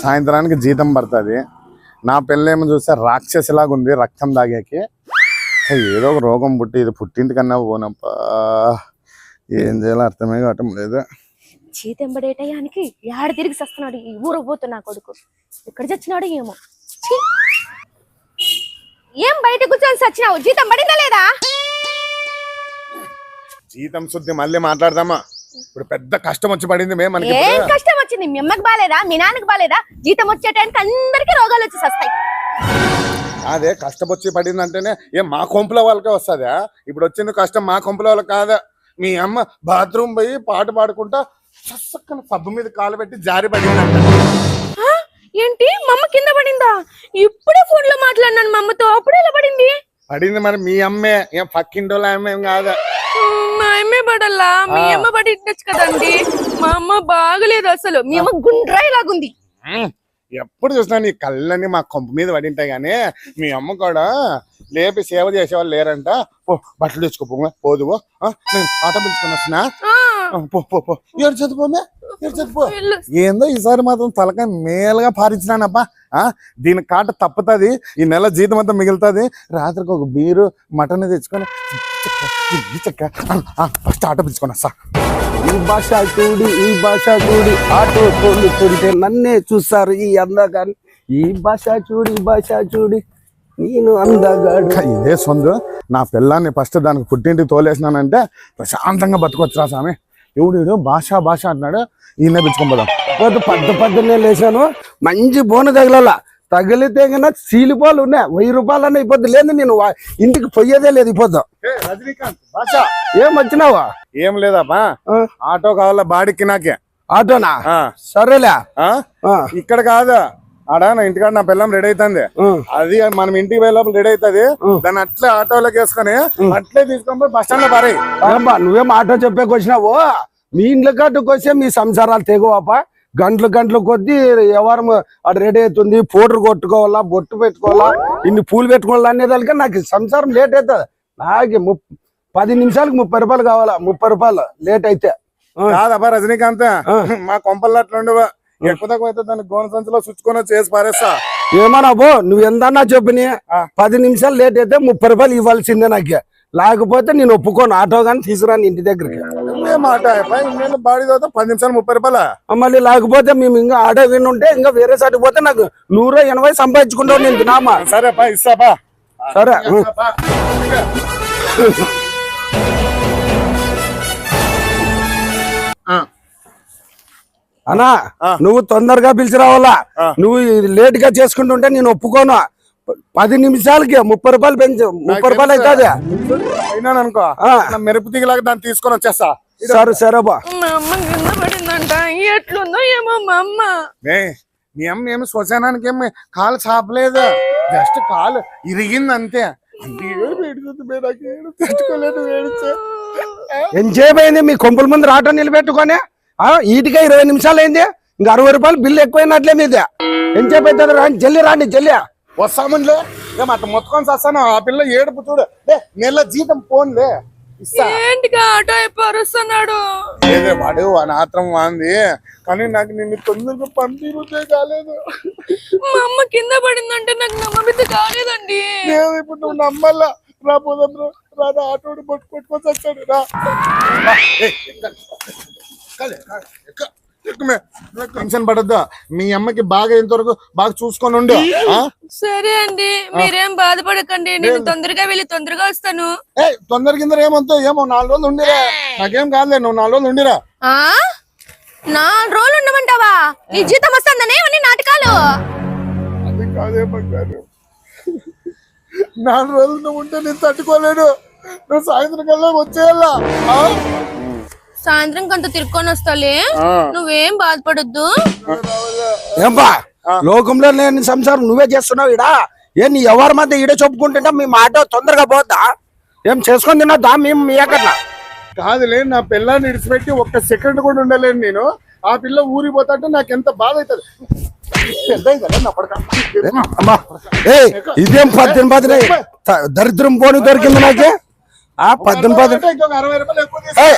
సాయంత్రానికి జీతం పడుతుంది. నా పెళ్ళేమో చూస్తే రాక్షసిలాగా ఉంది, రక్తం తాగాకి. ఏదో ఒక రోగం పుట్టి ఇది పుట్టింటికన్నా పోనప్పా, ఏం చేయాలో అర్థమే కావటం లేదు. జీతం పడేటయానికి ఏడ తిరిగి వస్తున్నాడు ఈ ఊరు పోతున్నా కొడుకు. ఎక్కడ చచ్చినాడు ఏమో. ఏం బయట కూర్చొని చచ్చినావు? జీతం పడిందా లేదా? జీతం శుద్ధి మళ్ళీ మాట్లాడదామా? ఇప్పుడు పెద్ద కష్టం వచ్చి పడింది. మనకి ఏం కష్టం వచ్చింది? మీ అమ్మకి బాలేదా, మీ నాన్నకి బాలేదా? జీతం వచ్చేటానికి అందరికి రోగాలు వచ్చి వస్తాయి. అదే కష్టం వచ్చి పడింది అంటేనే ఏం మా కొంపుల వాళ్ళకే వస్తుందా? ఇప్పుడు వచ్చింది కష్టం మా కొంపుల వాళ్ళకి కాదా? మీ అమ్మ బాత్రూమ్ పోయి పాట పాడుకుంటా చక్కన సబ్బు మీద కాలు పెట్టి జారి పడిందంట. ఏంటి? మా అమ్మ కింద పడిందా? ఇప్పుడే ఫోన్ లో మాట్లాడినాను మా అమ్మతో. అప్పుడే ఎలా పడింది? పడింది మరి మీ అమ్మే, ఏం పక్కింటోళ్ళ అమ్మ ఏం కాదా? మా అమ్మే పడల్లా, మీ అమ్మ పడి ఉండొచ్చు కదండి. మా అమ్మ బాగలేదు అసలు. మీ అమ్మ గుండ్రాయి లాగుంది. ఎప్పుడు చూసినా నీ కళ్ళని మా కొంపు మీద పడింటాయి గానీ మీ అమ్మ కూడా లేపి సేవ చేసేవాళ్ళు లేరంట. బట్టలు తెచ్చుకోపో, పోదువో, నేను ఆటో పిలుచుకొని వస్తున్నా, పో ఏడు చదువుకోమే, ఏడు చదువుకో. ఏందో ఈసారి మాత్రం తలకాయ మేలుగా పారించినానబ్బా. దీని కాట తప్పుతుంది, ఈ నెల జీతం అంతా మిగులుతుంది. రాత్రికి ఒక బీరు మటన్ తెచ్చుకొని ఫస్ట్ ఆటో పిలుచుకొని వస్తా. ఈ భాష చూడి, ఈ భాష చూడి, ఆటో తోలుతుంటే నన్నే చూస్తారు ఈ అందగాని. ఈ భాష చూడి, ఈ భాష చూడి, నేను అందగాడు. ఇదే సొందు నా పిల్లాన్ని ఫస్ట్ దానికి పుట్టింటికి తోలేసినానంటే ప్రశాంతంగా బతుకొచ్చురా స్వామి. ఎవడు భాష భాష అంటున్నాడు, ఈయన పిలుచుకోపోదాం. పొద్దున్నే లేచాను, మంచి బోన తగిలితే కన్నా సీలిపాలు ఉన్నాయి. 1000 రూపాయలు అన్న అయిపోద్ది. లేదు నేను ఇంటికి పోయేదే లేదు. అయిపోద్దాం. రజనీకాంత్ భాష ఏం వచ్చినావా? ఏం లేదబ్బా, ఆటో కావాలా బాడికి. నాకే ఆటోనా? సరేలే. ఇక్కడ కాదు, ఆడ నా ఇంటికాడ నా పిల్లం రెడీ అవుతుంది. అది మనం ఇంటికి పోయే లోపల రెడీ అవుతుంది. దాన్ని అట్లే ఆటోలోకి వేసుకొని అట్లే తీసుకొని బస్ స్టాండ్ లో పారాయి. నువ్వేం ఆటో చెప్పేకి వచ్చినావు? మీ ఇంట్లో కట్టుకు వస్తే మీ సంసారాలు తెగవాపా. గంటలు కొద్దీ ఎవరు అటు రెడీ అవుతుంది, పౌడర్ కొట్టుకోవాలా, బొట్టు పెట్టుకోవాలా, ఇన్ని పూలు పెట్టుకోవాలా అనేదానికే నాకు సంసారం లేట్ అవుతుంది. నాకు 10 నిమిషాలకు 30 రూపాయలు కావాలా. 30 రూపాయలు లేట్ అయితే కాదబ్బా రజనీకాంత్, మా కొంపల్లో అట్లా ఉండవా. ఎక్కువ తక్కువ అయితే దాన్ని గోన సంచిలో చుచ్చుకొని చేసి పారేస్తా. ఏమన్నా బో, నువ్వు ఎంతన్నా చెప్పని 10 నిమిషాలు లేట్ అయితే 30 రూపాయలు ఇవ్వాల్సిందే నాకు. లేకపోతే నేను ఒప్పుకోను. ఆటో గాని తీసుకురాను ఇంటి దగ్గరికి. బాడీ 10 నిమిషాలు 30 రూపాయలు. మళ్ళీ లేకపోతే మేము ఇంకా ఆటో విని ఉంటే ఇంకా వేరే సాటి పోతే నాకు 180 సంపాదించుకుంటావు నేను తినామా. సరే ఇస్తాపా. సరే అన్నా, నువ్వు తొందరగా పిలిచి రావాలా. నువ్వు లేట్ గా చేసుకుంటుంటే నేను ఒప్పుకోను. 10 నిమిషాలకి 30 రూపాయలు పెంచు. 30 రూపాయలు అవుతుంది అనుకో. మెరుపు తీగలాగా దాన్ని తీసుకొని వచ్చేస్తా. సరే బా. ఎట్లుందో ఏమో మా అమ్మ. మీ అమ్మ ఏమి శ్మశానానికి ఏమి కాలు చాపలేదు, జస్ట్ కాలు ఇరిగింది అంతే. ఎంతసేపు అయింది మీ కొంపుల ముందు ఆటో నిలబెట్టుకొని? ఈటికే 20 నిమిషాలు అయింది. ఇంకా 60 రూపాయలు బిల్లు ఎక్కువైనట్లే మీద. ఎంతసేపు అవుతుంది? రాండి జల్లి, రాండి జల్లి. వస్తామండిలే, ఏమట్లా మొత్తుకొని వస్తాను. ఆ పిల్ల ఏడుపు చూడు. నెల జీతం పోన్లే ఏంటిగా ఆటో అయిపోరుస్తున్నాడు. ఏదే వాడు వాని ఆత్రం వాంది, కానీ నాకు నిన్ను తొందరగా పంపితే కాలేదు. మా అమ్మ కింద పడిందంటే నాకు నమ్మబుద్ధి కాలేదండి. ఇప్పుడు నువ్వు నమ్మల్లా. రాపోదాం రా, ఆటోడు పట్టుకొని వచ్చాడు రా. టెన్షన్ పడద్దా. మీ అమ్మకి బాగా ఇంతవరకు బాగా చూసుకొని ఉండు. సరే అండి, మీరేం బాధపడకండి. నేను తొందరగా వెళ్ళి తొందరగా వస్తాను. తొందర కింద ఏమంతా ఏమో 4 రోజులు ఉండిరా. నాకేం కాదులే, నువ్వు 4 రోజులు ఉండిరా. 4 రోజులు ఉండమంటావా? ఈ జీతం వస్తుందనే అన్ని నాటకాలు. అది కాదే బంగారు, 4 రోజులు నువ్వు ఉంటే నేను తట్టుకోలేను. నువ్వు సాయంత్రం కల్లా వచ్చేయాలా. సాయంత్రం కంట తిరుక్కొని వస్తాలే, నువ్వేం బాధపడొద్దు. ఏంపా లోకంలో లేని సంసారం నువ్వే చేస్తున్నావు ఇడా. ఏ నీ ఎవరి మధ్య ఈడే చెప్పుకుంటుంటా మీ మాట తొందరగా పోద్దా? ఏం చేసుకొని తినొద్దా మేము మీ అక్కడ? కాదులే, నా పిల్లాన్ని ఇడిచిపెట్టి 1 సెకండ్ కూడా ఉండలేను నేను. ఆ పిల్ల ఊరిపోతాంటే నాకు ఎంత బాధ అవుతుంది. ఇదేం 10 దరిద్రం పోనీ దొరికింది నాకే. ఆ 18 ఇంకొక 60 రూపాయలు ఎక్కువ తీసుకో. ఏయ్,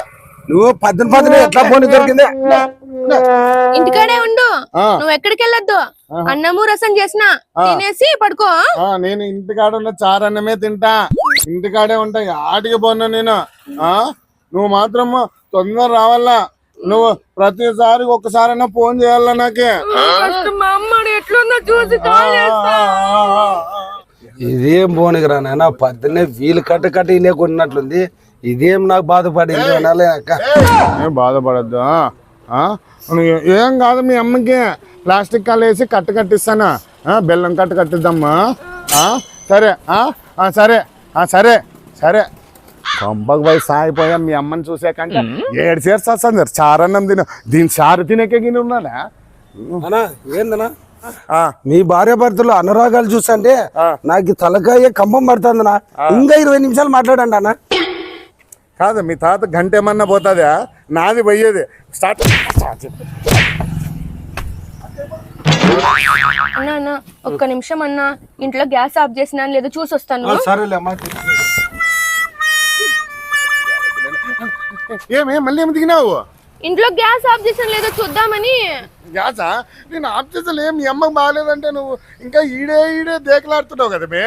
నువ్వు 18 ఎట్లా ఫోన్ దొరికింది? ఇంటికాడే ఉండు, ఆ. నువ్వు ఎక్కడికి వెళ్ళొద్దు. అన్నము రసం చేసిన తినేసి పడుకో. నేను ఇంటికాడ ఉన్న చారన్నమే తింటా, ఇంటికాడే ఉంటా, ఆటికి పోను నేను. నువ్వు మాత్రం తొందర రావాలా. నువ్వు ప్రతిసారి ఒక్కసారైనా ఫోన్ చేయాలా నాకే. ఫస్ట్ మా అమ్మడు ఎట్లుందో చూసి కాల్ చేస్తా. ఇదేం పోనీకి రా నాయన, పొద్దున్నే వీలు కట్ట ఇనే కొన్నట్లుంది. ఇదేం నాకు బాధపడింది అనాలే అక్క. ఏం బాధపడద్దు. ఏం కాదు, మీ అమ్మకి ప్లాస్టిక్ కాలు వేసి కట్టిస్తానా, బెల్లం కట్టిద్దామ్మా. సరే సరే సరే సరే. కొంపకు పోయి సాగిపోయా మీ అమ్మని చూసాకంటే 7 సేర్స్ వస్తుంది చారన్నం తిన. దీని చారు తినకే గిని ఉన్నాడా? అన్నా ఏందన్నా మీ భార్య భర్తలు అనురాగాలు చూసంటే నాకు తలకాయ కంపం పడుతుందనా. ఇంకా 20 నిమిషాలు మాట్లాడండి అన్న. కాదు, మీ తాత గంట ఏమన్నా పోతుందా? నాది పోయేది. స్టార్ట్. అన్నా అన్నా, ఒక్క నిమిషం అన్నా, ఇంట్లో గ్యాస్ ఆఫ్ చేసినా లేదో చూసి వస్తాను. సరేలే అమ్మా. ఏమే మళ్ళీ ఏమి దిగినావు? ఇంట్లో గ్యాస్ ఆఫ్ చేసిన లేదో చూద్దామని. గ్యాసా? నేను ఆఫ్ చేసలే, మీ అమ్మకి బాగాలేదంటే నువ్వు ఇంకా ఈడే దేకలాడుతున్నావు కదా మే.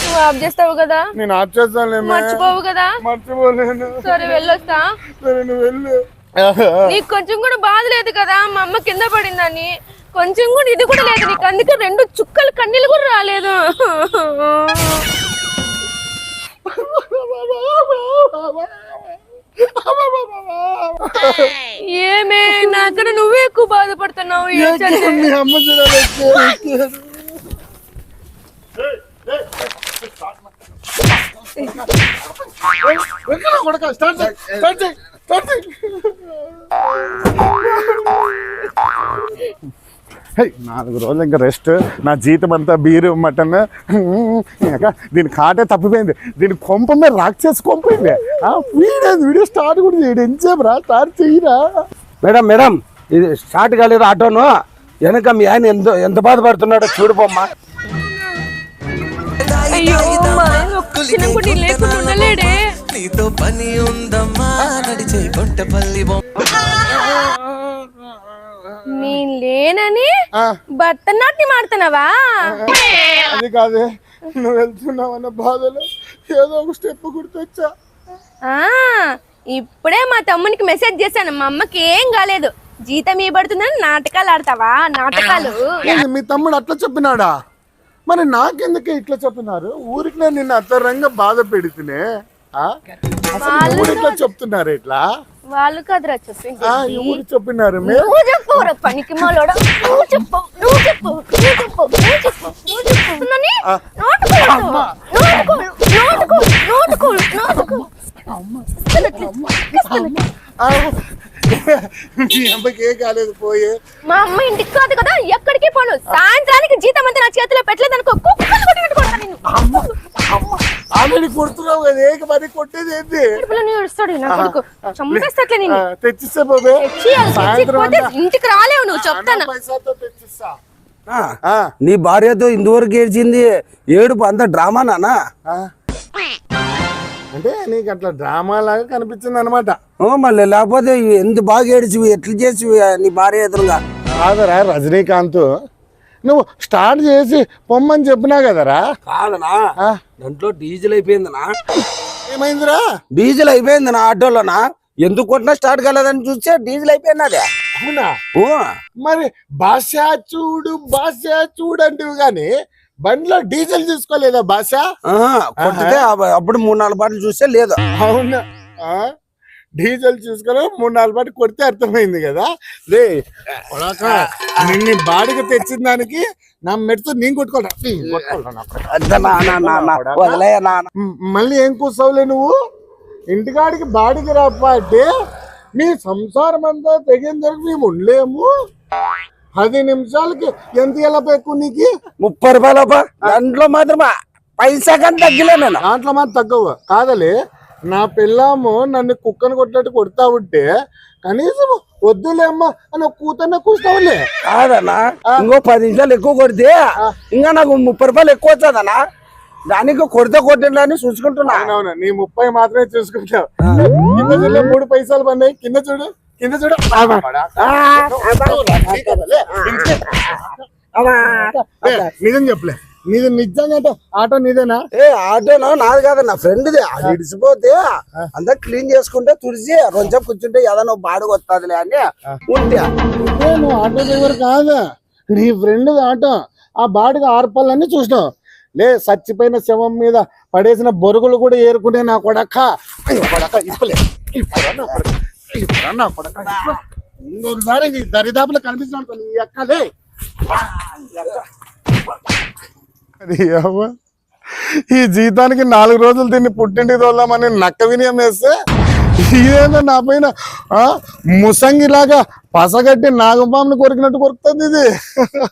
నువ్వు ఆఫ్ చేస్తావు కదా, నేను ఆఫ్ చేస్తాను. మర్చిపోవు కదా. మర్చిపోలేను. సరే వెళ్ళొస్తా. సరే నువ్వు వెళ్ళు. నీకు కొంచెం కూడా బాధ లేదు కదా మా అమ్మ కింద పడిందని? కొంచెం కూడా ఇది కూడా లేదు నీకు, అందుకే 2 చుక్కలు కన్నీళ్ళు కూడా రాలేదు. ఏమే నాకన్నా నువ్వే ఎక్కువ బాధపడుతున్నావు. మీ అమ్మ చూడాలి. స్టార్ట్ చేయి. 4 రోజులు ఇంకా రెస్ట్. నా జీతం అంతా బీరు మటన్. దీని కాటే తప్పిపోయింది. దీని కొంప మీద రాక్షసి కొంపైంది. వీడియో స్టార్ట్ కూడా చేయడు. ఎంతసేపు రా, స్టార్ట్ చెయ్యరా. మేడం ఇది స్టార్ట్ కాలేదు ఆటోను. వెనక మీ ఆయన ఎంత బాధపడుతున్నాడో చూడుపోమ్మా. అయ్యో చిన్నప్పుడు నీ లేకుండా ఉండలేడే. నీతో పని ఉందమ్మా నడిచే కొంటపల్లి నీ లేనని భరతనాట్యం ఆడుతున్నావా? అది కాదే, నువ్వు వెళ్తున్నావన్న బాధలో ఏదో ఒక స్టెప్ గుర్తొచ్చా. ఇప్పుడే మా తమ్మునికి మెసేజ్ చేశాను, మా అమ్మకి ఏం కాలేదు, జీతం ఇవ్వబడుతుందని నాటకాలు ఆడతావా? నాటకాలు. మీ తమ్ముడు అట్లా చెప్పినాడా? మరి నాకెందుకే ఇట్లా చెప్పినారు? ఊరికి నేను నిన్ను అత్తరంగా బాధ పెడితేనే ఊరిట్లా చెప్తున్నారు. ఇట్లా వాళ్ళు కదరా చెప్పింది. ఊరు చెప్పినారు. నువ్వు చెప్పు పనికి మాలోడా, నువ్వు చెప్పు. మీ అమ్మకి ఏ కాలేదు పోయే. మా అమ్మ ఇంటికి కాదు కదా, ఎక్కడికి పోను. సాయంత్రానికి జీతం అంతా నా చేతిలో పెట్టలేదు అనుకో, కుక్కలు కొట్టినట్టుకుంటా నేను. ఆల్రెడీ కొడుతున్నావు కదా, ఏక మరి కొట్టేది ఏంటి? తెచ్చిస్తే పోతే ఇంటికి రాలేవు నువ్వు, చెప్తాను. పైసాతో తెచ్చిస్తా. నీ భార్యతో ఇందువరకు ఏడ్చింది ఏడుపు అంత డ్రామా నానా? అంటే నీకు అట్లా డ్రామా లాగా కనిపించింది అనమాట. మళ్ళీ లేకపోతే ఎంత బాగా ఏడిచివి, ఎట్లా చేసివి నీ భార్య ఎదురుగా? కాదరా రజనీకాంత్, నువ్వు స్టార్ట్ చేసి పొమ్మని చెప్పినా కదరా. కాదనా, దాంట్లో డీజిల్ అయిపోయిందనా? ఏమైందిరా? డీజిల్ అయిపోయిందనా ఆటోలోనా? ఎందుకు కొట్టినా స్టార్ట్ కాలేదని చూస్తే డీజిల్ అయిపోయినదే. అవునా? మరి భాష చూడు అంటివి గాని బండిలో డీజిల్ తీసుకోలేదా భాష? కొట్టితే అప్పుడు 3-4 బాటలు చూస్తే లేదు. అవునా? డీజిల్ చూసుకొని 3-4 బాటలు కొడితే అర్థమైంది కదా. రే నిన్ను బాడికి తెచ్చిన దానికి నా మెడతో నేను మళ్ళీ ఏం కూర్చోవులే నువ్వు. ఇంటికాడికి బాడికి రాపాటే మీ సంసారం అంతా తెగిన వరకు మేము ఉండలేము. 10 నిమిషాలకి ఎంత ఎలా పెక్కు నీకు? 30 రూపాయలు. దాంట్లో మాత్రం పైసా కానీ తగ్గలేను. దాంట్లో మాత్రం తగ్గవు కాదలే. నా పిల్లము నన్ను కుక్కను కొట్టినట్టు కొడతా ఉంటే కనీసం వద్దులే అమ్మా అని కూతున్న కూర్చోవులే. కాదన్నా, ఇంకో 10 నిమిషాలు ఎక్కువ కొడితే ఇంకా నాకు 30 రూపాయలు ఎక్కువ వచ్చాదన్నా. దానికి కొడితే కొట్టిండు అని చూసుకుంటున్నా. అవునవును, నీ 30 మాత్రమే చూసుకుంటావు. కింద చూడు 3 పైసలు పడినాయి, కింద చూడు కింద చూడు. నిజం చెప్పలే, నీది నిజంగా ఆటో నీదేనా? ఏ ఆటోనా నాది కాదు, నా ఫ్రెండ్ది. అది ఇడిచిపోతే అంతా క్లీన్ చేసుకుంటే తుడిచి కొంచెం కూర్చుంటే ఏదైనా బాడుగు వస్తుందిలే అని ఉంటే. నువ్వు ఆటో డ్రైవర్ కాదా, నీ ఫ్రెండ్ ఆటో. ఆ బాడిగా ఆర్పాలని చూసినావు. లే, చచ్చిపోయిన శవం మీద పడేసిన బొరుగులు కూడా ఏరుకునే నా కొడక. ఇప్పలే ఇంకొకసారి దరిదాపులో కనిపిస్తున్నాడు నీ ఎక్కలే. అది అవ్వ, ఈ జీతానికి 4 రోజులు తిని పుట్టింటికి తోలామని నక్క వినియం వేస్తే ఇదేందో నా పైన ముసంగిలాగా పసగట్టి నాగపామును కొరికినట్టు కొరుకుతుంది ఇది.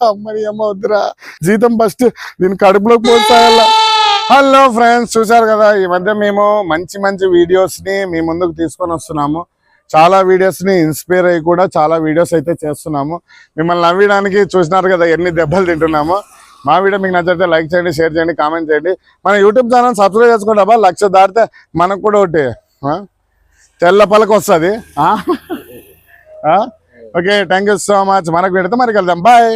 అమ్మని అమ్మ వద్దురా, జీతం ఫస్ట్ దీని కడుపులోకి పోతాయల్లా. హలో ఫ్రెండ్స్, చూసారు కదా, ఈ మధ్య మేము మంచి మంచి వీడియోస్ ని మీ ముందుకు తీసుకొని వస్తున్నాము. చాలా వీడియోస్ ని ఇన్స్పైర్ అయ్యి కూడా చాలా వీడియోస్ అయితే చేస్తున్నాము. మిమ్మల్ని నవ్వడానికి చూసినారు కదా ఎన్ని దెబ్బలు తింటున్నామో. మా వీడియో మీకు నచ్చితే లైక్ చేయండి, షేర్ చేయండి, కామెంట్ చేయండి. మన యూట్యూబ్ ఛానల్ సబ్స్క్రైబ్ చేసుకోండి. 1,00,000 దాటితే మనకు కూడా ఒకటి తెల్ల పలక వస్తుంది. Okay, thank you so much. మనకు పెడితే మరి వెళ్దాం. బాయ్.